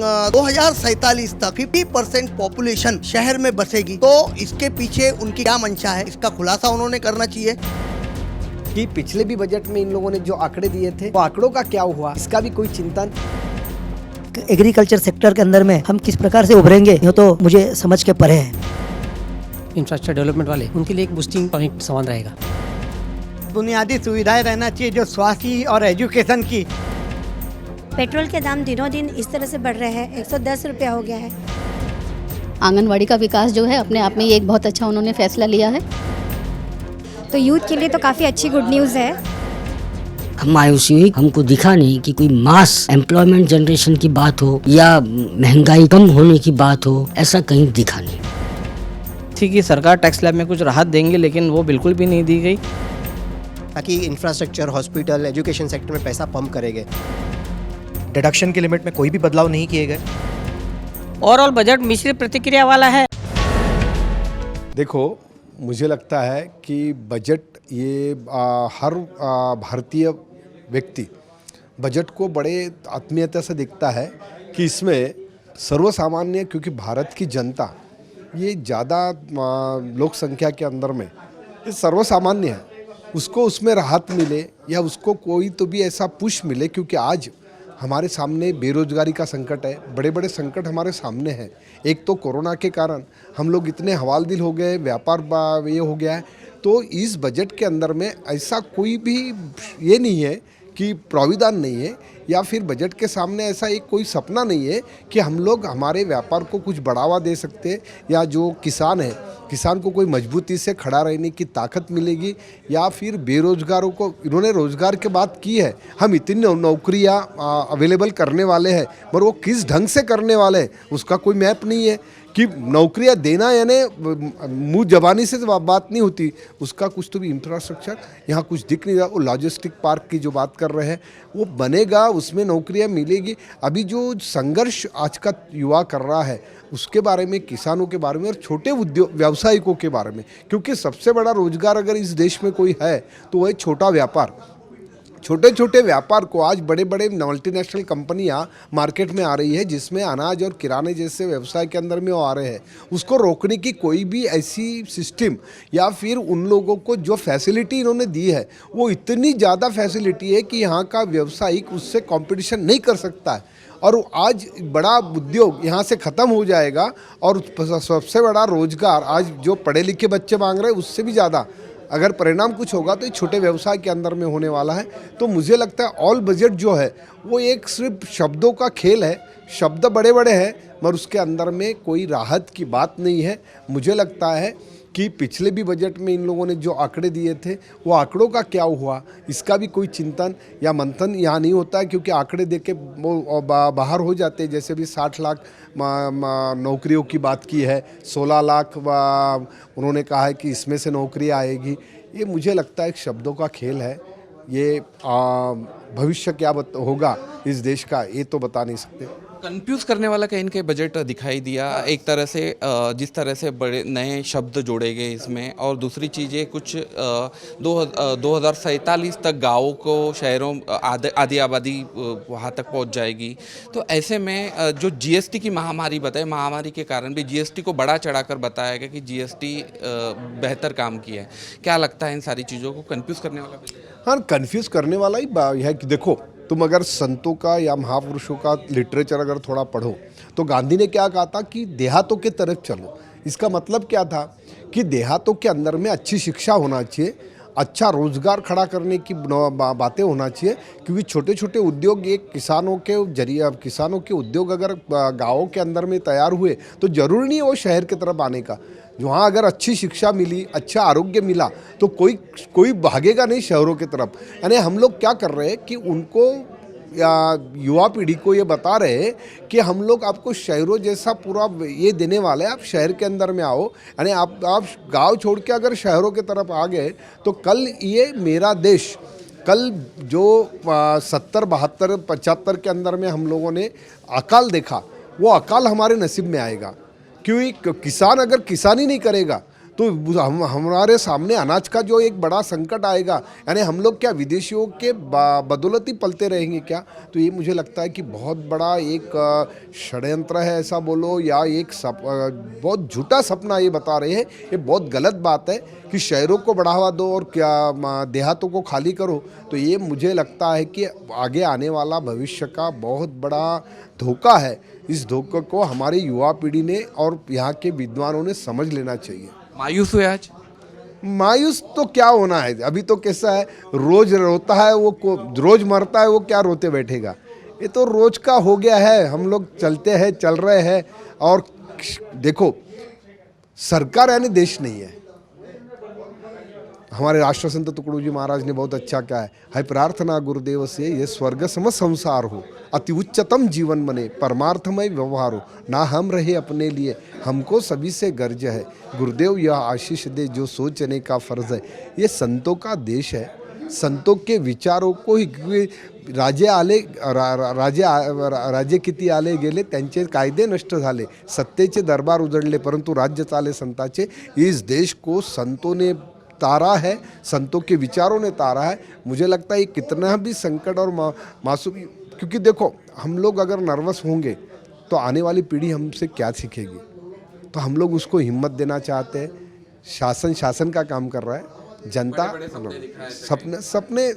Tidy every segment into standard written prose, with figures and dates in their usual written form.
2047 तक 50% पॉपुलेशन शहर में बसेगी, तो इसके पीछे उनकी क्या मंशा है, इसका खुलासा उन्होंने करना चाहिए। कि पिछले भी बजट में इन लोगों ने जो आंकड़े दिए थे वो आंकड़ों का क्या हुआ, इसका भी कोई चिंतन। एग्रीकल्चर सेक्टर के अंदर में हम किस प्रकार से उभरेंगे, ये तो मुझे समझ के परे है। इंफ्रास्ट्रक्चर डेवलपमेंट वाले उनके लिए एक बूस्टिंग पॉइंट समान रहेगा। बुनियादी सुविधाएं रहना चाहिए जो स्वास्थ्य और एजुकेशन की। पेट्रोल के दाम दिनों दिन इस तरह से बढ़ रहे हैं, 110 रुपया हो गया है। आंगनवाड़ी का विकास जो है अपने आप में एक बहुत अच्छा उन्होंने फैसला लिया है। तो यूथ के लिए तो काफ़ी अच्छी गुड न्यूज़ है। हम मायूसी हुई, हमको दिखा नहीं कि कोई मास एम्प्लॉयमेंट जनरेशन की बात हो या महंगाई कम होने की बात हो, ऐसा कहीं दिखा नहीं। ठीक है, सरकार टैक्स स्लैब में कुछ राहत देंगे, लेकिन वो बिल्कुल भी नहीं दी गई। ताकि इंफ्रास्ट्रक्चर, हॉस्पिटल, एजुकेशन सेक्टर में पैसा पंप करेंगे। डिडक्शन के लिमिट में कोई भी बदलाव नहीं किए गए। ओवरऑल बजट मिश्रित प्रतिक्रिया वाला है। देखो, मुझे लगता है कि बजट ये हर भारतीय व्यक्ति बजट को बड़े आत्मीयता से देखता है कि इसमें सर्वसामान्य, क्योंकि भारत की जनता ये ज़्यादा लोक संख्या के अंदर में ये सर्वसामान्य है, उसको उसमें राहत मिले या उसको कोई तो भी ऐसा पुश मिले। क्योंकि आज हमारे सामने बेरोजगारी का संकट है, बड़े बड़े संकट हमारे सामने हैं। एक तो कोरोना के कारण हम लोग इतने हवालदिल हो गए, व्यापार ये हो गया है। तो इस बजट के अंदर में ऐसा कोई भी ये नहीं है कि प्राविधान नहीं है या फिर बजट के सामने ऐसा एक कोई सपना नहीं है कि हम लोग हमारे व्यापार को कुछ बढ़ावा दे सकते हैं या जो किसान है, किसान को कोई मजबूती से खड़ा रहने की ताकत मिलेगी या फिर बेरोजगारों को इन्होंने रोजगार की बात की है। हम इतनी नौकरियां अवेलेबल करने वाले हैं, पर वो किस ढंग से करने वाले हैं उसका कोई मैप नहीं है। कि नौकरियां देना यानी मुंह जबानी से बात नहीं होती, उसका कुछ तो भी इंफ्रास्ट्रक्चर यहाँ कुछ दिख नहीं रहा। वो लॉजिस्टिक पार्क की जो बात कर रहे हैं वो बनेगा, उसमें नौकरियां मिलेगी। अभी जो संघर्ष आज का युवा कर रहा है उसके बारे में, किसानों के बारे में और छोटे उद्योग व्यावसायिकों के बारे में, क्योंकि सबसे बड़ा रोजगार अगर इस देश में कोई है तो वह छोटा व्यापार। छोटे छोटे व्यापार को आज बड़े बड़े मल्टीनेशनल कंपनियां मार्केट में आ रही है, जिसमें अनाज और किराने जैसे व्यवसाय के अंदर में वो आ रहे हैं। उसको रोकने की कोई भी ऐसी सिस्टम या फिर उन लोगों को जो फैसिलिटी इन्होंने दी है वो इतनी ज़्यादा फैसिलिटी है कि यहाँ का व्यवसायिक उससे कंपटीशन नहीं कर सकता है। और आज बड़ा उद्योग यहाँ से ख़त्म हो जाएगा और सबसे बड़ा रोजगार आज जो पढ़े लिखे बच्चे मांग रहे हैं उससे भी ज़्यादा अगर परिणाम कुछ होगा तो ये छोटे व्यवसाय के अंदर में होने वाला है। तो मुझे लगता है ऑल बजट जो है वो एक सिर्फ शब्दों का खेल है। शब्द बड़े बड़े हैं मगर उसके अंदर में कोई राहत की बात नहीं है। मुझे लगता है कि पिछले भी बजट में इन लोगों ने जो आंकड़े दिए थे वो आंकड़ों का क्या हुआ, इसका भी कोई चिंतन या मंथन यहाँ नहीं होता है। क्योंकि आंकड़े देख के वो बाहर हो जाते हैं। जैसे भी 60 लाख नौकरियों की बात की है, 16 लाख उन्होंने कहा है कि इसमें से नौकरी आएगी। ये मुझे लगता है एक शब्दों का खेल है। ये भविष्य क्या होगा इस देश का ये तो बता नहीं सकते। कंफ्यूज करने वाला कहीं के बजट दिखाई दिया एक तरह से, जिस तरह से बड़े नए शब्द जोड़े गए इसमें, और दूसरी चीज़ें कुछ 2047 तक गाँवों को, शहरों, आधी आबादी वहाँ तक पहुँच जाएगी। तो ऐसे में जो जीएसटी की महामारी बताए, महामारी के कारण भी जीएसटी को बढ़ा चढ़ाकर बताया गया कि जीएसटी बेहतर काम किया है। क्या लगता है इन सारी चीज़ों को कंफ्यूज करने वाला? हाँ, कंफ्यूज करने वाला ही है कि देखो, तुम अगर संतों का या महापुरुषों का लिटरेचर अगर थोड़ा पढ़ो तो गांधी ने क्या कहा था कि देहातों के तरफ चलो। इसका मतलब क्या था कि देहातों के अंदर में अच्छी शिक्षा होना चाहिए, अच्छा रोजगार खड़ा करने की बातें होना चाहिए। क्योंकि छोटे छोटे उद्योग एक किसानों के जरिए, किसानों के उद्योग अगर गाँवों के अंदर में तैयार हुए तो ज़रूरी नहीं है वो शहर की तरफ आने का। वहाँ अगर अच्छी शिक्षा मिली, अच्छा आरोग्य मिला तो कोई भागेगा नहीं शहरों की तरफ। यानी हम लोग क्या कर रहे हैं कि उनको या युवा पीढ़ी को ये बता रहे हैं कि हम लोग आपको शहरों जैसा पूरा ये देने वाले हैं, आप शहर के अंदर में आओ। यानी आप गांव छोड़ के अगर शहरों की तरफ आ गए तो कल ये मेरा देश, कल जो 70, 72, 75 के अंदर में हम लोगों ने अकाल देखा, वो अकाल हमारे नसीब में आएगा। क्योंकि किसान अगर किसानी नहीं करेगा तो हमारे सामने अनाज का जो एक बड़ा संकट आएगा, यानी हम लोग क्या विदेशियों के बदौलत ही पलते रहेंगे क्या? तो ये मुझे लगता है कि बहुत बड़ा एक षड्यंत्र है ऐसा बोलो, या एक बहुत झूठा सपना ये बता रहे हैं। ये बहुत गलत बात है कि शहरों को बढ़ावा दो और क्या देहातों को खाली करो। तो ये मुझे लगता है कि आगे आने वाला भविष्य का बहुत बड़ा धोखा है। इस धोखे को हमारी युवा पीढ़ी ने और यहाँ के विद्वानों ने समझ लेना चाहिए। मायूस हुए आज? मायूस तो क्या होना है, अभी तो कैसा है, रोज रोता है वो रोज मरता है वो क्या रोते बैठेगा। ये तो रोज का हो गया है। हम लोग चलते हैं, चल रहे हैं। और देखो, सरकार यानी देश नहीं है। हमारे राष्ट्रसंत तुकडोजी महाराज ने बहुत अच्छा कहा है प्रार्थना गुरुदेव से ये स्वर्ग सम संसार हो, अति उच्चतम जीवन बने, परमार्थमय व्यवहार हो, ना हम रहे अपने लिए, हमको सभी से गर्ज है, गुरुदेव यह आशीष दे जो सोचने का फर्ज है। ये संतों का देश है। संतों के विचारों को ही राजे किती आले गेले, त्यांचे कायदे नष्ट झाले, सत्तेचे दरबार उजळले, परंतु राज्य चाले संतांचे। इस देश को संतों ने तारा है, संतों के विचारों ने तारा है। मुझे लगता है कितना भी संकट और मासूम, क्योंकि देखो हम लोग अगर नर्वस होंगे तो आने वाली पीढ़ी हमसे क्या सीखेगी। तो हम लोग उसको हिम्मत देना चाहते हैं। शासन का काम कर रहा है, जनता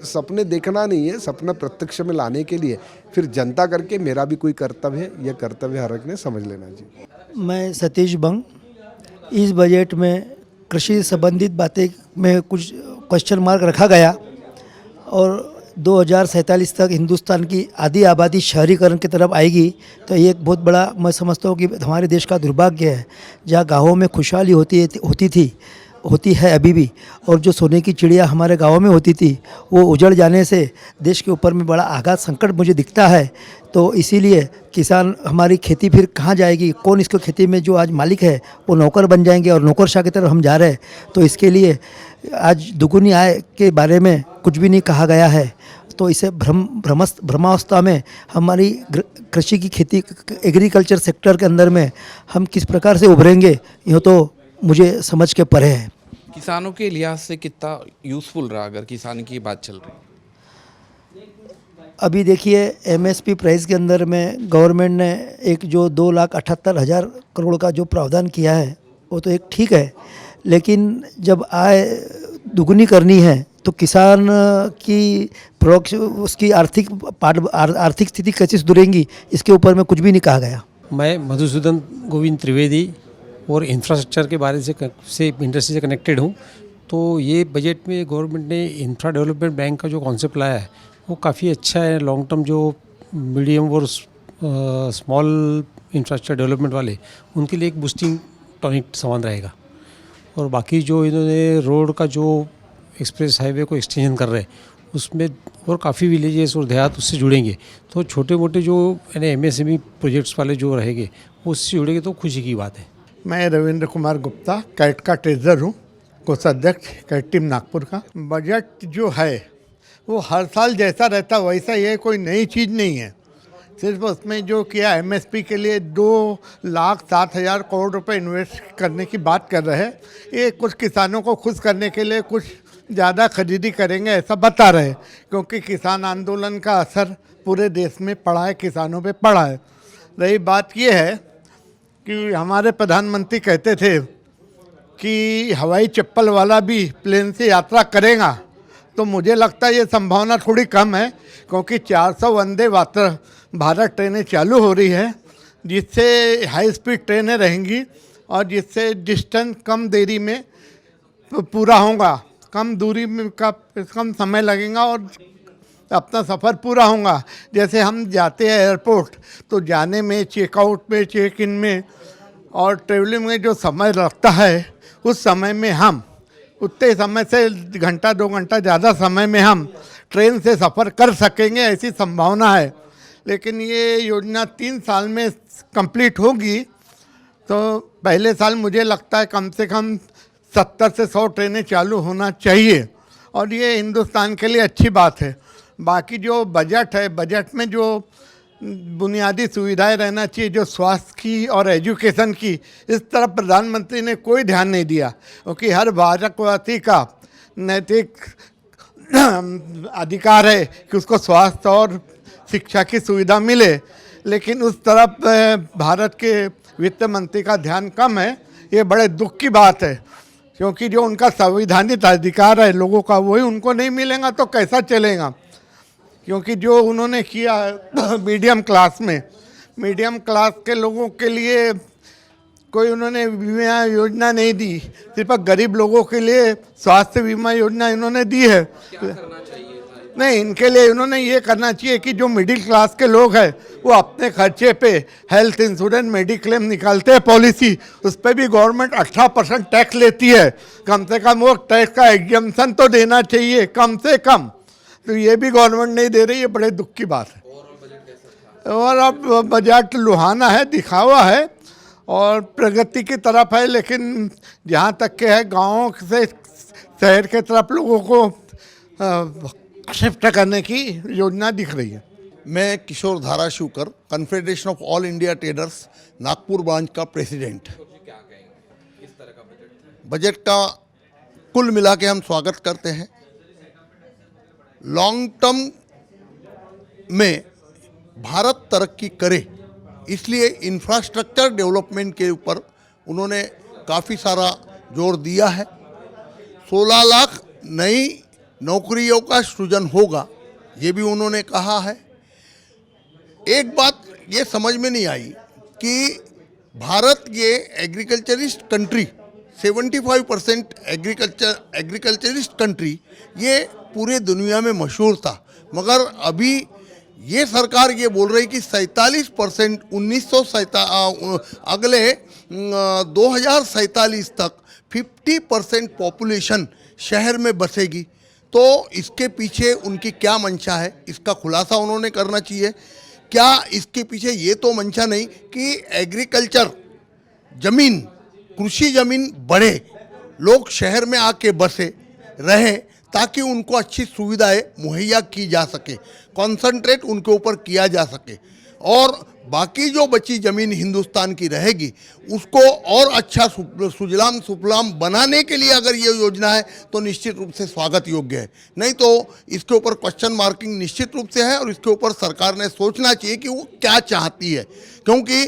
सपने देखना नहीं है, सपना प्रत्यक्ष में लाने के लिए फिर जनता करके मेरा भी कोई कर्तव्य है। यह कर्तव्य हर एक ने समझ लेना जी। मैं सतीश बंग। इस बजट में कृषि संबंधित बातें में कुछ क्वेश्चन मार्क रखा गया और 2047 तक हिंदुस्तान की आधी आबादी शहरीकरण की तरफ आएगी। तो ये एक बहुत बड़ा, मैं समझता हूँ कि हमारे देश का दुर्भाग्य है। जहाँ गाँवों में खुशहाली होती है अभी भी, और जो सोने की चिड़िया हमारे गाँव में होती थी वो उजड़ जाने से देश के ऊपर में बड़ा आघात संकट मुझे दिखता है। तो इसीलिए किसान, हमारी खेती फिर कहाँ जाएगी? कौन इसको खेती में जो आज मालिक है वो नौकर बन जाएंगे और नौकरशाह की तरफ हम जा रहे हैं। तो इसके लिए आज दुगुनी आय के बारे में कुछ भी नहीं कहा गया है। तो इसे भ्रमावस्था में हमारी कृषि की खेती, एग्रीकल्चर सेक्टर के अंदर में हम किस प्रकार से उभरेंगे, यह तो मुझे समझ के परे है। किसानों के लिहाज से कितना यूज़फुल रहा अगर किसान की बात चल रही? अभी देखिए एमएसपी प्राइस के अंदर में गवर्नमेंट ने एक जो 2,78,000 करोड़ का जो प्रावधान किया है वो तो एक ठीक है, लेकिन जब आय दुगुनी करनी है तो किसान की उसकी आर्थिक स्थिति कैसे सुधरेंगी, इसके ऊपर में कुछ भी नहीं कहा गया। मैं मधुसूदन गोविंद त्रिवेदी और इंफ्रास्ट्रक्चर के बारे से इंडस्ट्री से कनेक्टेड हूँ। तो ये बजट में गवर्नमेंट ने इंफ्रा डेवलपमेंट बैंक का जो कॉन्सेप्ट लाया है वो काफ़ी अच्छा है। लॉन्ग टर्म जो मीडियम और स्मॉल इंफ्रास्ट्रक्चर डेवलपमेंट वाले, उनके लिए एक बूस्टिंग टॉनिक समान रहेगा। और बाकी जो इन्होंने रोड का जो एक्सप्रेस हाईवे को एक्सटेंशन कर रहे हैं उसमें और काफ़ी विलेजेस और देहात उससे जुड़ेंगे। तो छोटे मोटे जो MSME प्रोजेक्ट्स वाले जो रहेंगे वो उससे जुड़ेंगे, तो खुशी की बात है। मैं रविंद्र कुमार गुप्ता, कैट का ट्रेजर हूँ, कोषाध्यक्ष कैट टीम नागपुर का। बजट जो है वो हर साल जैसा रहता वैसा, ये कोई नई चीज़ नहीं है। सिर्फ उसमें जो किया MSP के लिए 2,07,000 करोड़ रुपए इन्वेस्ट करने की बात कर रहे हैं। ये कुछ किसानों को खुश करने के लिए कुछ ज़्यादा खरीदी करेंगे ऐसा बता रहे हैं, क्योंकि किसान आंदोलन का असर पूरे देश में पड़ा है, किसानों पे पड़ा है। रही बात ये है कि हमारे प्रधानमंत्री कहते थे कि हवाई चप्पल वाला भी प्लेन से यात्रा करेगा, तो मुझे लगता है ये संभावना थोड़ी कम है, क्योंकि 400 वंदे भारत ट्रेनें चालू हो रही है, जिससे हाई स्पीड ट्रेनें रहेंगी और जिससे डिस्टेंस कम देरी में पूरा होगा, कम दूरी में का कम समय लगेगा और अपना सफ़र पूरा होगा। जैसे हम जाते हैं एयरपोर्ट तो जाने में, चेकआउट में, चेक इन में और ट्रेवलिंग में जो समय लगता है उस समय में हम उतने समय से घंटा 2 घंटा ज़्यादा समय में हम ट्रेन से सफ़र कर सकेंगे, ऐसी संभावना है। लेकिन ये योजना 3 साल में कंप्लीट होगी, तो पहले साल मुझे लगता है कम से कम 70 से 100 ट्रेनें चालू होना चाहिए और ये हिंदुस्तान के लिए अच्छी बात है। बाकी जो बजट है, बजट में जो बुनियादी सुविधाएं रहना चाहिए, जो स्वास्थ्य की और एजुकेशन की, इस तरफ प्रधानमंत्री ने कोई ध्यान नहीं दिया, क्योंकि हर भारतवासी का नैतिक अधिकार है कि उसको स्वास्थ्य और शिक्षा की सुविधा मिले, लेकिन उस तरफ भारत के वित्त मंत्री का ध्यान कम है। ये बड़े दुख की बात है, क्योंकि जो उनका संवैधानिक अधिकार है लोगों का, वही उनको नहीं मिलेगा तो कैसा चलेगा। क्योंकि जो उन्होंने किया मीडियम क्लास में, मीडियम क्लास के लोगों के लिए कोई उन्होंने बीमा योजना नहीं दी, सिर्फ गरीब लोगों के लिए स्वास्थ्य बीमा योजना इन्होंने दी है। नहीं, इनके लिए उन्होंने ये करना चाहिए कि जो मिडिल क्लास के लोग हैं वो अपने खर्चे पे हेल्थ इंश्योरेंस, मेडिक्लेम निकालते हैं पॉलिसी, उस पर भी गवर्नमेंट 18% टैक्स लेती है। कम से कम वो टैक्स का एग्जम्पशन तो देना चाहिए कम से कम, तो ये भी गवर्नमेंट नहीं दे रही है, बड़े दुख की बात है। और अब बजट लुहाना है, दिखावा है और प्रगति की तरफ है, लेकिन जहाँ तक के है गाँव से शहर के तरफ लोगों को शिफ्ट करने की योजना दिख रही है। मैं Kishore Dharashivkar, confederation of all India traders Nagpur branch का प्रेसिडेंट। बजट का कुल मिला के हम स्वागत करते हैं। लॉन्ग टर्म में भारत तरक्की करे, इसलिए इंफ्रास्ट्रक्चर डेवलपमेंट के ऊपर उन्होंने काफ़ी सारा जोर दिया है। 16 लाख नई नौकरियों का सृजन होगा, ये भी उन्होंने कहा है। एक बात ये समझ में नहीं आई कि भारत ये एग्रीकल्चरिस्ट कंट्री, 75% एग्रीकल्चरिस्ट कंट्री, ये पूरे दुनिया में मशहूर था, मगर अभी ये सरकार ये बोल रही कि 47% अगले 2047 तक 50% पॉपुलेशन शहर में बसेगी। तो इसके पीछे उनकी क्या मंशा है, इसका खुलासा उन्होंने करना चाहिए। क्या इसके पीछे ये तो मंशा नहीं कि एग्रीकल्चर जमीन, कृषि जमीन बढ़े, लोग शहर में आके बसे रहे, ताकि उनको अच्छी सुविधाएं मुहैया की जा सके, कंसंट्रेट उनके ऊपर किया जा सके, और बाकी जो बची ज़मीन हिंदुस्तान की रहेगी उसको और अच्छा सुजलाम सुफलाम बनाने के लिए अगर ये योजना है तो निश्चित रूप से स्वागत योग्य है। नहीं तो इसके ऊपर क्वेश्चन मार्किंग निश्चित रूप से है, और इसके ऊपर सरकार ने सोचना चाहिए कि वो क्या चाहती है, क्योंकि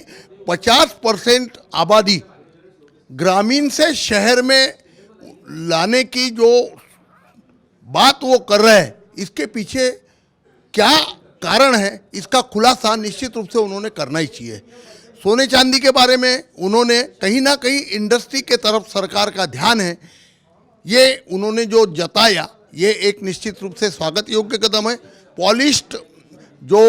50% आबादी ग्रामीण से शहर में लाने की जो बात वो कर रहे हैं, इसके पीछे क्या कारण है, इसका खुलासा निश्चित रूप से उन्होंने करना ही चाहिए। सोने चांदी के बारे में उन्होंने कहीं ना कहीं इंडस्ट्री के तरफ सरकार का ध्यान है, ये उन्होंने जो जताया, ये एक निश्चित रूप से स्वागत योग्य कदम है। पॉलिश्ड जो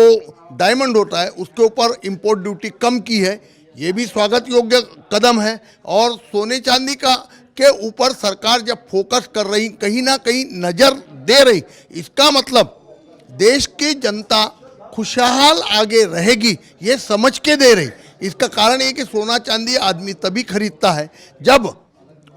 डायमंड होता है उसके ऊपर इंपोर्ट ड्यूटी कम की है, ये भी स्वागत योग्य कदम है। और सोने चांदी का के ऊपर सरकार जब फोकस कर रही, कहीं ना कहीं नज़र दे रही, इसका मतलब देश की जनता खुशहाल आगे रहेगी, ये समझ के दे रही। इसका कारण ये कि सोना चांदी आदमी तभी खरीदता है जब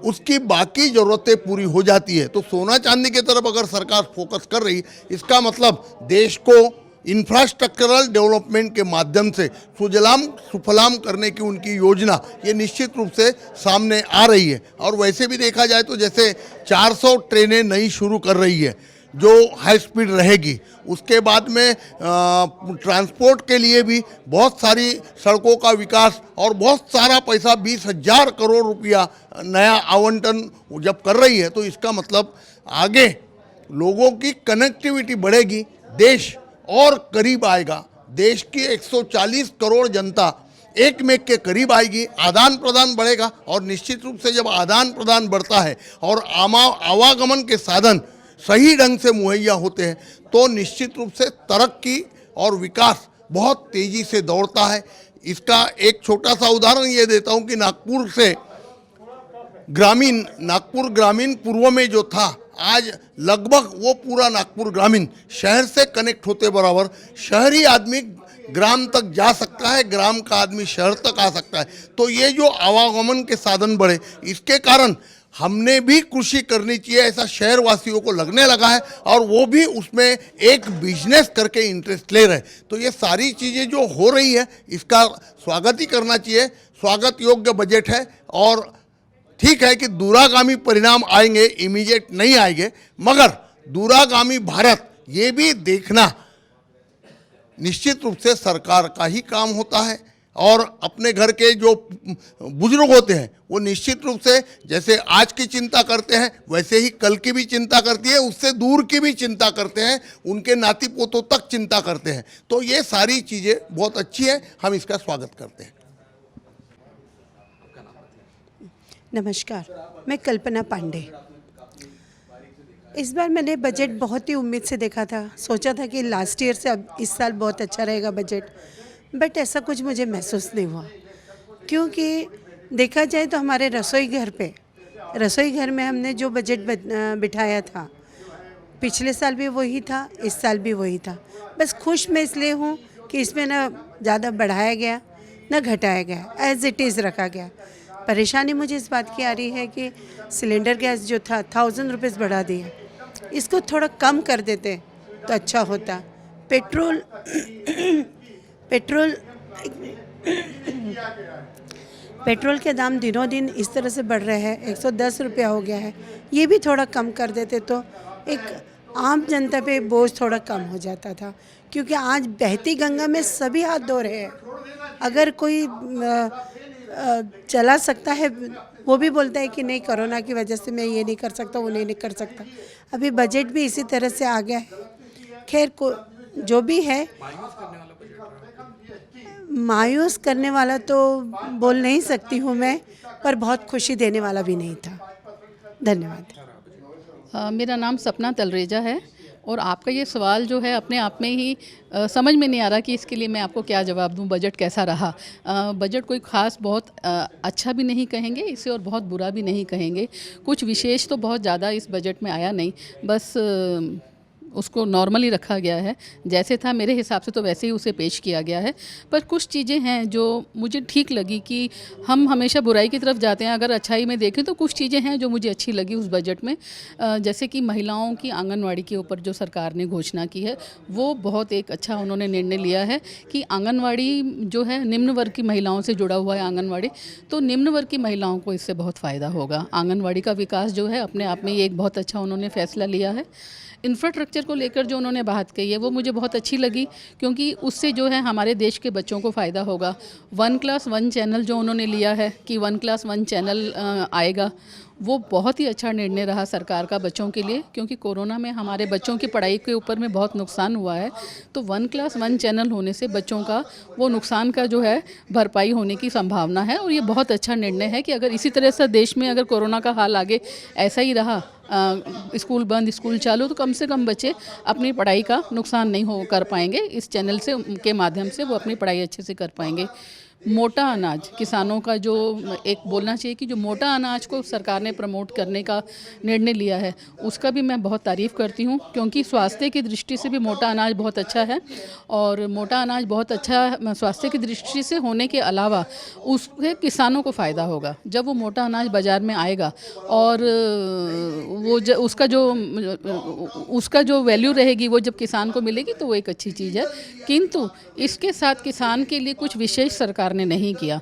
उसकी बाकी ज़रूरतें पूरी हो जाती है। तो सोना चांदी की तरफ अगर सरकार फोकस कर रही, इसका मतलब देश को इंफ्रास्ट्रक्चरल डेवलपमेंट के माध्यम से सुजलाम सुफलाम करने की उनकी योजना ये निश्चित रूप से सामने आ रही है। और वैसे भी देखा जाए तो जैसे 400 ट्रेनें नई शुरू कर रही है जो हाई स्पीड रहेगी, उसके बाद में ट्रांसपोर्ट के लिए भी बहुत सारी सड़कों का विकास और बहुत सारा पैसा 20,000 करोड़ रुपया नया आवंटन जब कर रही है, तो इसका मतलब आगे लोगों की कनेक्टिविटी बढ़ेगी, देश और करीब आएगा। देश की 140 करोड़ जनता एक मेक के करीब आएगी, आदान प्रदान बढ़ेगा, और निश्चित रूप से जब आदान प्रदान बढ़ता है और आवागमन के साधन सही ढंग से मुहैया होते हैं तो निश्चित रूप से तरक्की और विकास बहुत तेज़ी से दौड़ता है। इसका एक छोटा सा उदाहरण ये देता हूँ कि नागपुर ग्रामीण पूर्व में जो था, आज लगभग वो पूरा नागपुर ग्रामीण शहर से कनेक्ट होते बराबर शहरी आदमी ग्राम तक जा सकता है, ग्राम का आदमी शहर तक आ सकता है। तो ये जो आवागमन के साधन बढ़े, इसके कारण हमने भी कृषि करनी चाहिए ऐसा शहरवासियों को लगने लगा है और वो भी उसमें एक बिजनेस करके इंटरेस्ट ले रहे हैं। तो ये सारी चीज़ें जो हो रही है इसका स्वागत ही करना चाहिए। स्वागत योग्य बजट है और ठीक है कि दूरागामी परिणाम आएंगे, इमीडिएट नहीं आएंगे, मगर दूरागामी भारत ये भी देखना निश्चित रूप से सरकार का ही काम होता है। और अपने घर के जो बुजुर्ग होते हैं वो निश्चित रूप से जैसे आज की चिंता करते हैं वैसे ही कल की भी चिंता करती है, उससे दूर की भी चिंता करते हैं, उनके नाती पोतों तक चिंता करते हैं। तो ये सारी चीज़ें बहुत अच्छी है, हम इसका स्वागत करते हैं। नमस्कार, मैं कल्पना पांडे। इस बार मैंने बजट बहुत ही उम्मीद से देखा था, सोचा था कि लास्ट ईयर से अब इस साल बहुत अच्छा रहेगा बजट, बट ऐसा कुछ मुझे महसूस नहीं हुआ। क्योंकि देखा जाए तो हमारे रसोई घर में हमने जो बजट बिठाया था, पिछले साल भी वही था, इस साल भी वही था। बस खुश मैं इसलिए हूँ कि इसमें ना ज़्यादा बढ़ाया गया ना घटाया गया, एज इट इज़ रखा गया। परेशानी मुझे इस बात की आ रही है कि सिलेंडर गैस जो था 1000 रुपीज़ बढ़ा दिया, इसको थोड़ा कम कर देते तो अच्छा होता। पेट्रोल के दाम दिनों दिन इस तरह से बढ़ रहे हैं, 110 रुपया हो गया है, ये भी थोड़ा कम कर देते तो एक आम जनता पे बोझ थोड़ा कम हो जाता था। क्योंकि आज बहती गंगा में सभी हाथ धो रहे हैं। अगर कोई चला सकता है वो भी बोलता है कि नहीं, कोरोना की वजह से मैं ये नहीं कर सकता, वो नहीं कर सकता। अभी बजट भी इसी तरह से आ गया है। खैर जो भी है, मायूस करने वाला तो बोल नहीं सकती हूँ मैं, पर बहुत खुशी देने वाला भी नहीं था। धन्यवाद। मेरा नाम सपना तलरेजा है और आपका ये सवाल जो है अपने आप में ही समझ में नहीं आ रहा कि इसके लिए मैं आपको क्या जवाब दूं। बजट कैसा रहा? बजट कोई ख़ास बहुत अच्छा भी नहीं कहेंगे इसे और बहुत बुरा भी नहीं कहेंगे। कुछ विशेष तो बहुत ज़्यादा इस बजट में आया नहीं, बस उसको नॉर्मली रखा गया है। जैसे था मेरे हिसाब से तो वैसे ही उसे पेश किया गया है। पर कुछ चीज़ें हैं जो मुझे ठीक लगी कि हम हमेशा बुराई की तरफ जाते हैं, अगर अच्छाई में देखें तो कुछ चीज़ें हैं जो मुझे अच्छी लगी उस बजट में। जैसे कि महिलाओं की आंगनवाड़ी के ऊपर जो सरकार ने घोषणा की है वो बहुत एक अच्छा उन्होंने निर्णय लिया है कि आंगनवाड़ी जो है निम्न वर्ग की महिलाओं से जुड़ा हुआ है आंगनवाड़ी, तो निम्न वर्ग की महिलाओं को इससे बहुत फ़ायदा होगा। आंगनवाड़ी का विकास जो है अपने आप में ये एक बहुत अच्छा उन्होंने फैसला लिया है। इंफ्रास्ट्रक्चर को लेकर जो उन्होंने बात कही है वो मुझे बहुत अच्छी लगी, क्योंकि उससे जो है हमारे देश के बच्चों को फ़ायदा होगा। 1+1 चैनल जो उन्होंने लिया है कि 1+1 चैनल आएगा, वो बहुत ही अच्छा निर्णय रहा सरकार का बच्चों के लिए, क्योंकि कोरोना में हमारे बच्चों की पढ़ाई के ऊपर में बहुत नुकसान हुआ है। तो 1+1 चैनल होने से बच्चों का वो नुकसान का जो है भरपाई होने की संभावना है। और ये बहुत अच्छा निर्णय है कि अगर इसी तरह से देश में अगर कोरोना का हाल आगे ऐसा ही रहा, स्कूल बंद स्कूल चालू, तो कम से कम बच्चे अपनी पढ़ाई का नुकसान नहीं कर पाएंगे। इस चैनल से के माध्यम से वो अपनी पढ़ाई अच्छे से कर पाएंगे। मोटा अनाज, किसानों का जो एक बोलना चाहिए कि जो मोटा अनाज को सरकार ने प्रमोट करने का निर्णय लिया है उसका भी मैं बहुत तारीफ़ करती हूँ, क्योंकि स्वास्थ्य की दृष्टि से भी मोटा अनाज बहुत अच्छा है। और मोटा अनाज बहुत अच्छा स्वास्थ्य की दृष्टि से होने के अलावा उससे किसानों को फ़ायदा होगा। जब वो मोटा अनाज बाज़ार में आएगा और वो उसका जो वैल्यू रहेगी वो जब किसान को मिलेगी तो वो एक अच्छी चीज़ है। किंतु इसके साथ किसान के लिए कुछ विशेष सरकार ने नहीं किया।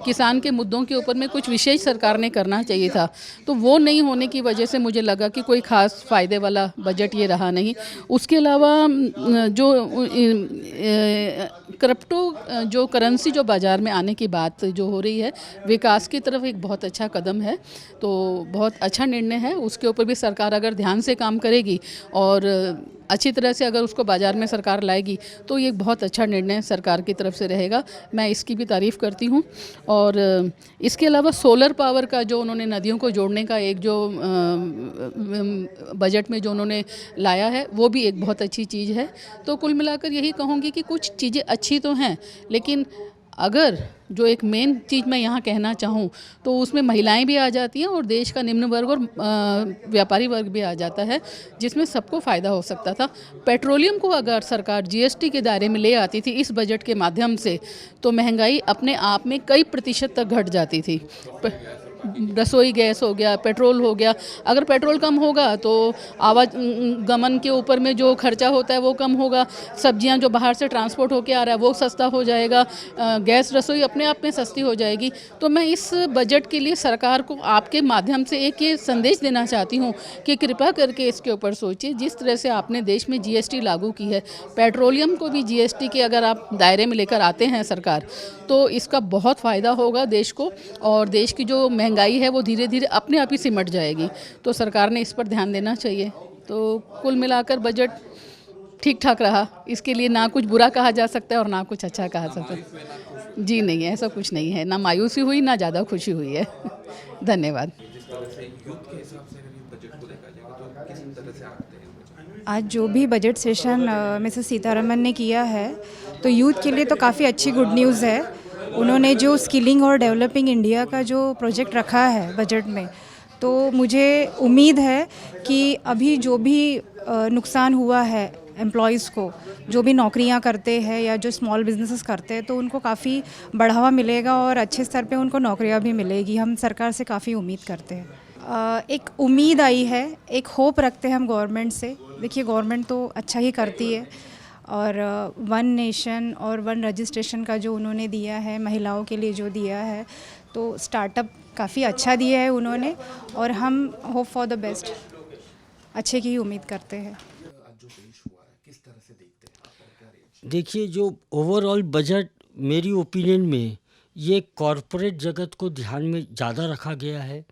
किसान के मुद्दों के ऊपर में कुछ विशेष सरकार ने करना चाहिए था, तो वो नहीं होने की वजह से मुझे लगा कि कोई ख़ास फ़ायदे वाला बजट ये रहा नहीं। उसके अलावा जो क्रिप्टो जो करेंसी जो बाज़ार में आने की बात जो हो रही है, विकास की तरफ एक बहुत अच्छा कदम है, तो बहुत अच्छा निर्णय है। उसके ऊपर भी सरकार अगर ध्यान से काम करेगी और अच्छी तरह से अगर उसको बाज़ार में सरकार लाएगी तो ये एक बहुत अच्छा निर्णय सरकार की तरफ से रहेगा। मैं इसकी भी तारीफ़ करती हूँ। और इसके अलावा सोलर पावर का जो उन्होंने नदियों को जोड़ने का एक जो बजट में जो उन्होंने लाया है वो भी एक बहुत अच्छी चीज़ है। तो कुल मिलाकर यही कहूँगी कि कुछ चीज़ें अच्छी तो हैं, लेकिन अगर जो एक मेन चीज़ मैं यहाँ कहना चाहूँ तो उसमें महिलाएं भी आ जाती हैं और देश का निम्न वर्ग और व्यापारी वर्ग भी आ जाता है, जिसमें सबको फ़ायदा हो सकता था। पेट्रोलियम को अगर सरकार जीएसटी के दायरे में ले आती थी इस बजट के माध्यम से, तो महंगाई अपने आप में कई प्रतिशत तक घट जाती थी। रसोई गैस हो गया, पेट्रोल हो गया। अगर पेट्रोल कम होगा तो आवागमन के ऊपर में जो खर्चा होता है वो कम होगा, सब्जियां जो बाहर से ट्रांसपोर्ट होके आ रहा है वो सस्ता हो जाएगा, गैस रसोई अपने आप में सस्ती हो जाएगी। तो मैं इस बजट के लिए सरकार को आपके माध्यम से एक ये संदेश देना चाहती हूँ कि कृपया करके इसके ऊपर सोचिए। जिस तरह से आपने देश में जीएसटी लागू की है, पेट्रोलियम को भी जीएसटी के अगर आप दायरे में लेकर आते हैं सरकार, तो इसका बहुत फ़ायदा होगा देश को, और देश की जो महंगाई है वो धीरे धीरे अपने आप ही सिमट जाएगी। तो सरकार ने इस पर ध्यान देना चाहिए। तो कुल मिलाकर बजट ठीक ठाक रहा, इसके लिए ना कुछ बुरा कहा जा सकता है और ना कुछ अच्छा कहा सकता है। जी नहीं, ऐसा कुछ नहीं है, ना मायूसी हुई ना ज़्यादा खुशी हुई है। धन्यवाद। आज जो भी बजट सेशन मिसेस सीतारमन ने किया है, तो यूथ के लिए तो काफ़ी अच्छी गुड न्यूज़ है। उन्होंने जो स्किलिंग और डेवलपिंग इंडिया का जो प्रोजेक्ट रखा है बजट में, तो मुझे उम्मीद है कि अभी जो भी नुकसान हुआ है एम्प्लॉयज़ को, जो भी नौकरियां करते हैं या जो स्मॉल बिजनेसेस करते हैं, तो उनको काफ़ी बढ़ावा मिलेगा और अच्छे स्तर पे उनको नौकरियां भी मिलेगी। हम सरकार से काफ़ी उम्मीद करते हैं। एक उम्मीद आई है, एक होप रखते हैं हम गवर्नमेंट से। देखिए, गवर्नमेंट तो अच्छा ही करती है, और वन नेशन और वन रजिस्ट्रेशन का जो उन्होंने दिया है, महिलाओं के लिए जो दिया है, तो स्टार्टअप काफ़ी अच्छा दिया है उन्होंने, और हम होप फॉर द बेस्ट, अच्छे की ही उम्मीद करते हैं। देखिए, जो ओवरऑल बजट मेरी ओपिनियन में ये कॉरपोरेट जगत को ध्यान में ज़्यादा रखा गया है,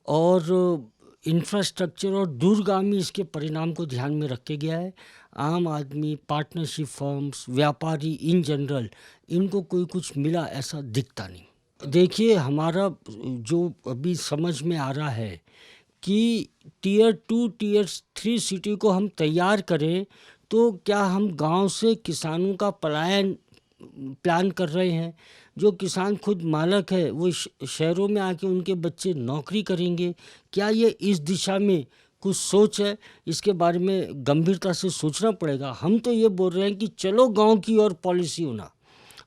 और इंफ्रास्ट्रक्चर और दूरगामी इसके परिणाम को ध्यान में रखे गया है। आम आदमी, पार्टनरशिप फर्म्स, व्यापारी इन जनरल, इनको कोई कुछ मिला ऐसा दिखता नहीं। देखिए, हमारा जो अभी समझ में आ रहा है कि टियर 2, टियर 3 सिटी को हम तैयार करें, तो क्या हम गांव से किसानों का पलायन प्लान कर रहे हैं? जो किसान खुद मालक है वो शहरों में आके उनके बच्चे नौकरी करेंगे? क्या ये इस दिशा में कुछ सोच है? इसके बारे में गंभीरता से सोचना पड़ेगा। हम तो ये बोल रहे हैं कि चलो गांव की ओर पॉलिसी होना,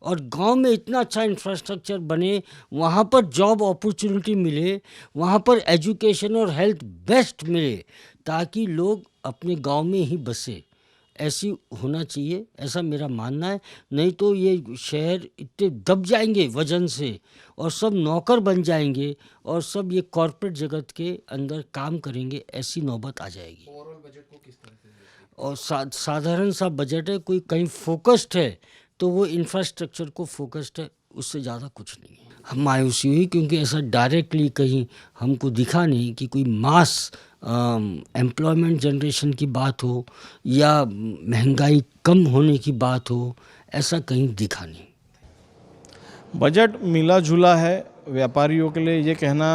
और गांव में इतना अच्छा इंफ्रास्ट्रक्चर बने, वहाँ पर जॉब अपॉर्चुनिटी मिले, वहाँ पर एजुकेशन और हेल्थ बेस्ट मिले, ताकि लोग अपने गांव में ही बसे। ऐसी होना चाहिए, ऐसा मेरा मानना है। नहीं तो ये शहर इतने दब जाएंगे वजन से, और सब नौकर बन जाएंगे, और सब ये कॉर्पोरेट जगत के अंदर काम करेंगे, ऐसी नौबत आ जाएगी। और साधारण सा बजट है, कोई कहीं फोकस्ड है तो वो इंफ्रास्ट्रक्चर को फोकस्ड है, उससे ज़्यादा कुछ नहीं है। हम मायूसी हुई क्योंकि ऐसा डायरेक्टली कहीं हमको दिखा नहीं कि कोई मास एम्प्लॉयमेंट जनरेशन की बात हो या महंगाई कम होने की बात हो, ऐसा कहीं दिखा नहीं। बजट मिला जुला है। व्यापारियों के लिए ये कहना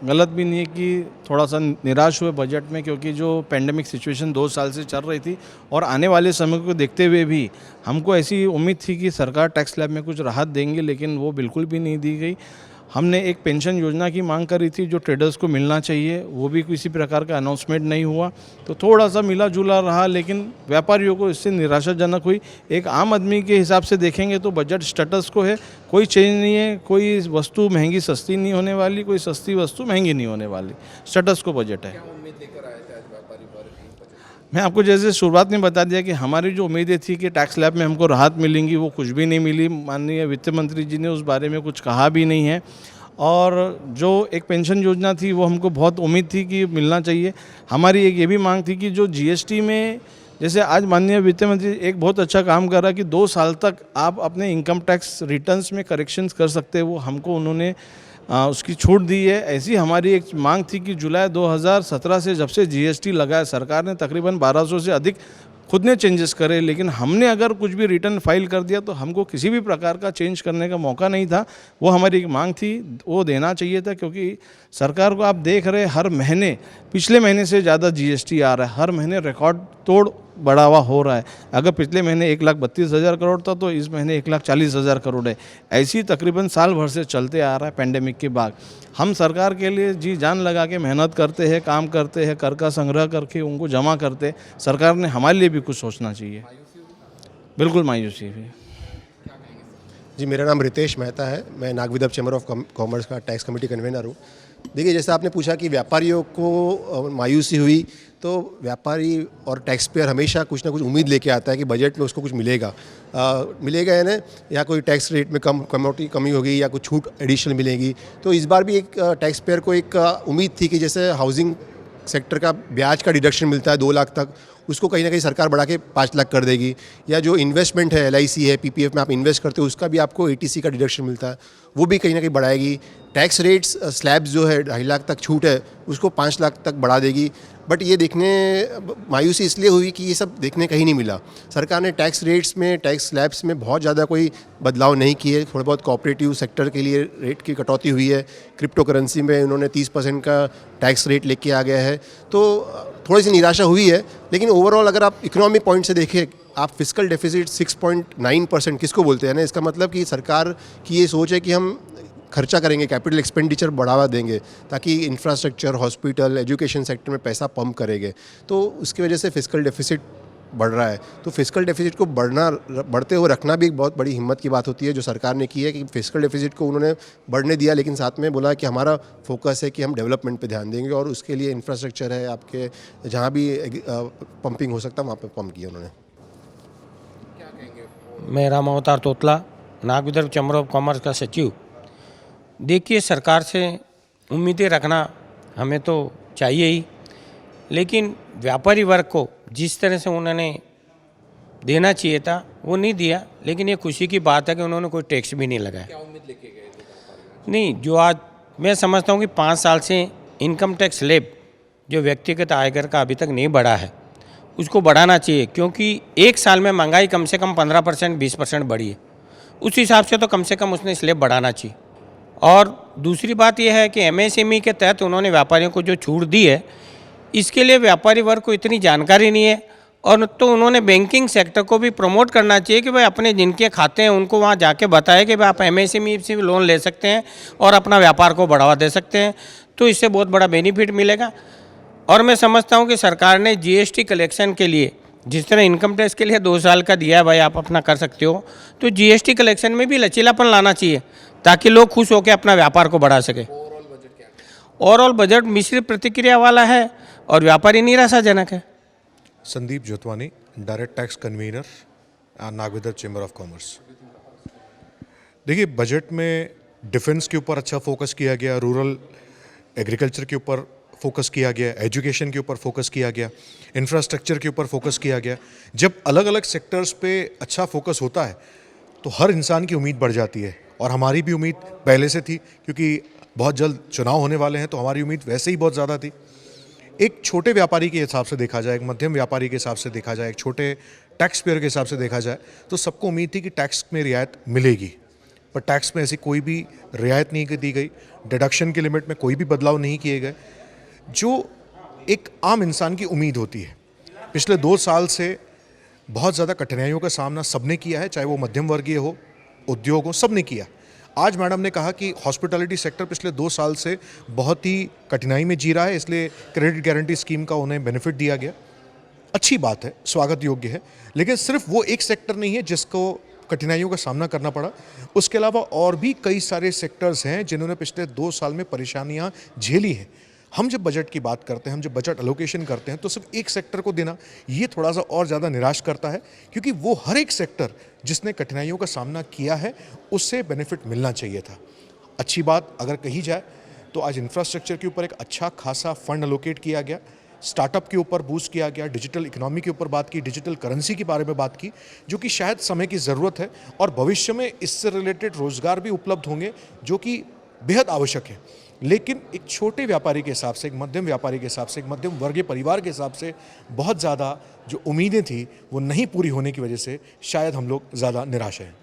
गलत भी नहीं है कि थोड़ा सा निराश हुए बजट में, क्योंकि जो पेंडेमिक सिचुएशन 2 साल से चल रही थी और आने वाले समय को देखते हुए भी हमको ऐसी उम्मीद थी कि सरकार टैक्स स्लैब में कुछ राहत देंगे, लेकिन वो बिल्कुल भी नहीं दी गई। हमने एक पेंशन योजना की मांग करी थी जो ट्रेडर्स को मिलना चाहिए, वो भी किसी प्रकार का अनाउंसमेंट नहीं हुआ, तो थोड़ा सा मिला जुला रहा, लेकिन व्यापारियों को इससे निराशाजनक हुई। एक आम आदमी के हिसाब से देखेंगे तो बजट स्टेटस को है, कोई चेंज नहीं है, कोई वस्तु महंगी सस्ती नहीं होने वाली, कोई सस्ती वस्तु महंगी नहीं होने वाली, स्टेटस को बजट है। मैं आपको जैसे शुरुआत में बता दिया कि हमारी जो उम्मीदें थी कि टैक्स स्लैब में हमको राहत मिलेंगी, वो कुछ भी नहीं मिली। माननीय वित्त मंत्री जी ने उस बारे में कुछ कहा भी नहीं है, और जो एक पेंशन योजना थी वो हमको बहुत उम्मीद थी कि मिलना चाहिए। हमारी एक ये भी मांग थी कि जो जीएसटी में, जैसे आज माननीय वित्त मंत्री एक बहुत अच्छा काम कर रहा है कि 2 साल तक आप अपने इनकम टैक्स रिटर्न्स में करेक्शंस कर सकते हैं, वो हमको उन्होंने उसकी छूट दी है। ऐसी हमारी एक मांग थी कि जुलाई 2017 से जब से जीएसटी लगा है, सरकार ने तकरीबन 1200 से अधिक खुद ने चेंजेस करे, लेकिन हमने अगर कुछ भी रिटर्न फाइल कर दिया तो हमको किसी भी प्रकार का चेंज करने का मौका नहीं था। वो हमारी एक मांग थी, वो देना चाहिए था, क्योंकि सरकार को आप देख रहे हर महीने, पिछले महीने से ज़्यादा जीएसटी आ रहा है, हर महीने रिकॉर्ड तोड़ बढ़ावा हो रहा है। अगर पिछले महीने 1,32,000 करोड़ था तो इस महीने 1,40,000 करोड़ है। ऐसी तकरीबन साल भर से चलते आ रहा है पेंडेमिक के बाद। हम सरकार के लिए जी जान लगा के मेहनत करते हैं, काम करते हैं, कर का संग्रह करके उनको जमा करते। सरकार ने हमारे लिए भी कुछ सोचना चाहिए। बिल्कुल मायूसी भी। जी, मेरा नाम रितेश मेहता है। मैं नागविदर्भ चैम्बर ऑफ कॉमर्स का टैक्स कमेटी कन्वीनर हूँ। देखिए, जैसे आपने पूछा कि व्यापारियों को मायूसी हुई, तो व्यापारी और टैक्स पेयर हमेशा कुछ ना कुछ उम्मीद लेके आता है कि बजट में उसको कुछ मिलेगा। मिलेगा या नहीं, या कोई टैक्स रेट में कमी होगी या कुछ छूट एडिशनल मिलेगी। तो इस बार भी एक टैक्स पेयर को एक उम्मीद थी कि जैसे हाउसिंग सेक्टर का ब्याज का डिडक्शन मिलता है 2 लाख तक, उसको कहीं ना कहीं सरकार बढ़ा के 5 लाख कर देगी। या जो इन्वेस्टमेंट है, LIC है, PPF में आप इन्वेस्ट करते हो, उसका भी आपको ATC का डिडक्शन मिलता है, वो भी कहीं ना कहीं बढ़ाएगी। टैक्स रेट्स स्लैब्स जो है 2.5 लाख तक छूट है, उसको 5 लाख तक बढ़ा देगी। बट ये देखने मायूसी इसलिए हुई कि ये सब देखने कहीं नहीं मिला। सरकार ने टैक्स रेट्स में, टैक्स स्लैब्स में बहुत ज़्यादा कोई बदलाव नहीं किए। थोड़े बहुत कोऑपरेटिव सेक्टर के लिए रेट की कटौती हुई है। क्रिप्टो करेंसी में उन्होंने 30% का टैक्स रेट लेके आ गया है। तो थोड़ी सी निराशा हुई है, लेकिन ओवरऑल अगर आप इकोनॉमी पॉइंट से देखें, आप फिस्कल डेफिसिट 6.9% किसको बोलते हैं ना, इसका मतलब कि सरकार की ये सोच है कि हम खर्चा करेंगे, कैपिटल एक्सपेंडिचर बढ़ावा देंगे ताकि इंफ्रास्ट्रक्चर, हॉस्पिटल, एजुकेशन सेक्टर में पैसा पंप करेंगे। तो उसकी वजह से फिस्कल डेफिसिट बढ़ रहा है। तो फिस्कल डेफिसिट को बढ़ते हुए रखना भी एक बहुत बड़ी हिम्मत की बात होती है जो सरकार ने की है कि फिस्कल डेफिसिट को उन्होंने बढ़ने दिया, लेकिन साथ में बोला कि हमारा फोकस है कि हम डेवलपमेंट पे ध्यान देंगे और उसके लिए इंफ्रास्ट्रक्चर है, आपके जहाँ भी पंपिंग हो सकता है वहाँ पे पंप किया उन्होंने। मैं राम अवतार तोतला, नागविदर्भ चैम्बर ऑफ कॉमर्स का सचिव। देखिए, सरकार से उम्मीदें रखना हमें तो चाहिए ही, लेकिन व्यापारी वर्ग को जिस तरह से उन्होंने देना चाहिए था वो नहीं दिया। लेकिन ये खुशी की बात है कि उन्होंने कोई टैक्स भी नहीं लगाया। क्या उम्मीद लेके गए थे? नहीं, जो आज मैं समझता हूँ कि 5 साल से इनकम टैक्स स्लैब जो व्यक्तिगत आयकर का अभी तक नहीं बढ़ा है, उसको बढ़ाना चाहिए, क्योंकि एक साल में महंगाई कम से कम 15% 20% बढ़ी है। उस हिसाब से तो कम से कम उसने स्लैब बढ़ाना चाहिए। और दूसरी बात यह है कि MSME के तहत उन्होंने व्यापारियों को जो छूट दी है, इसके लिए व्यापारी वर्ग को इतनी जानकारी नहीं है। और तो उन्होंने बैंकिंग सेक्टर को भी प्रमोट करना चाहिए कि भाई अपने जिनके खाते हैं उनको वहाँ जाके बताएं कि भाई आप MSME से भी लोन ले सकते हैं और अपना व्यापार को बढ़ावा दे सकते हैं। तो इससे बहुत बड़ा बेनिफिट मिलेगा। और मैं समझता हूँ कि सरकार ने GST कलेक्शन के लिए जिस तरह इनकम टैक्स के लिए 2 साल का दिया है, भाई आप अपना कर सकते हो, तो GST कलेक्शन में भी लचीलापन लाना चाहिए ताकि लोग खुश होकर अपना व्यापार को बढ़ा सके। ओवरऑल बजट मिश्रित प्रतिक्रिया वाला है और व्यापारी निराशाजनक है। Sandeep Jotwani, direct tax convener, Nag Vidarbha chamber of commerce. देखिए, बजट में डिफेंस के ऊपर अच्छा फोकस किया गया, रूरल एग्रीकल्चर के ऊपर फोकस किया गया, एजुकेशन के ऊपर फोकस किया गया, इंफ्रास्ट्रक्चर के ऊपर फोकस किया गया। जब अलग अलग सेक्टर्स पे अच्छा फोकस होता है तो हर इंसान की उम्मीद बढ़ जाती है, और हमारी भी उम्मीद पहले से थी, क्योंकि बहुत जल्द चुनाव होने वाले हैं, तो हमारी उम्मीद वैसे ही बहुत ज़्यादा थी। एक छोटे व्यापारी के हिसाब से देखा जाए, एक मध्यम व्यापारी के हिसाब से देखा जाए, एक छोटे टैक्स पेयर के हिसाब से देखा जाए, तो सबको उम्मीद थी कि टैक्स में रियायत मिलेगी। पर टैक्स में ऐसी कोई भी रियायत नहीं दी गई, डिडक्शन की लिमिट में कोई भी बदलाव नहीं किए गए, जो एक आम इंसान की उम्मीद होती है। पिछले 2 साल से बहुत ज़्यादा कठिनाइयों का सामना सबने किया है, चाहे वो मध्यम वर्गीय हो, उद्योग हो, सबने किया। आज मैडम ने कहा कि हॉस्पिटैलिटी सेक्टर पिछले 2 साल से बहुत ही कठिनाई में जी रहा है, इसलिए क्रेडिट गारंटी स्कीम का उन्हें बेनिफिट दिया गया। अच्छी बात है, स्वागत योग्य है, लेकिन सिर्फ वो एक सेक्टर नहीं है जिसको कठिनाइयों का सामना करना पड़ा। उसके अलावा और भी कई सारे सेक्टर्स हैं जिन्होंने पिछले 2 साल में परेशानियां झेली हैं। हम जब बजट की बात करते हैं, हम जब बजट एलोकेशन करते हैं, तो सिर्फ एक सेक्टर को देना ये थोड़ा सा और ज़्यादा निराश करता है, क्योंकि वो हर एक सेक्टर जिसने कठिनाइयों का सामना किया है उससे बेनिफिट मिलना चाहिए था। अच्छी बात अगर कही जाए तो आज इंफ्रास्ट्रक्चर के ऊपर एक अच्छा खासा फंड एलोकेट किया गया, स्टार्टअप के ऊपर बूस्ट किया गया, डिजिटल इकोनॉमी के ऊपर बात की, डिजिटल करेंसी के बारे में बात की, जो कि शायद समय की ज़रूरत है और भविष्य में इससे रिलेटेड रोज़गार भी उपलब्ध होंगे, जो कि बेहद आवश्यक है। लेकिन एक छोटे व्यापारी के हिसाब से, एक मध्यम व्यापारी के हिसाब से, एक मध्यम वर्गीय परिवार के हिसाब से बहुत ज़्यादा जो उम्मीदें थी वो नहीं पूरी होने की वजह से शायद हम लोग ज़्यादा निराश हैं।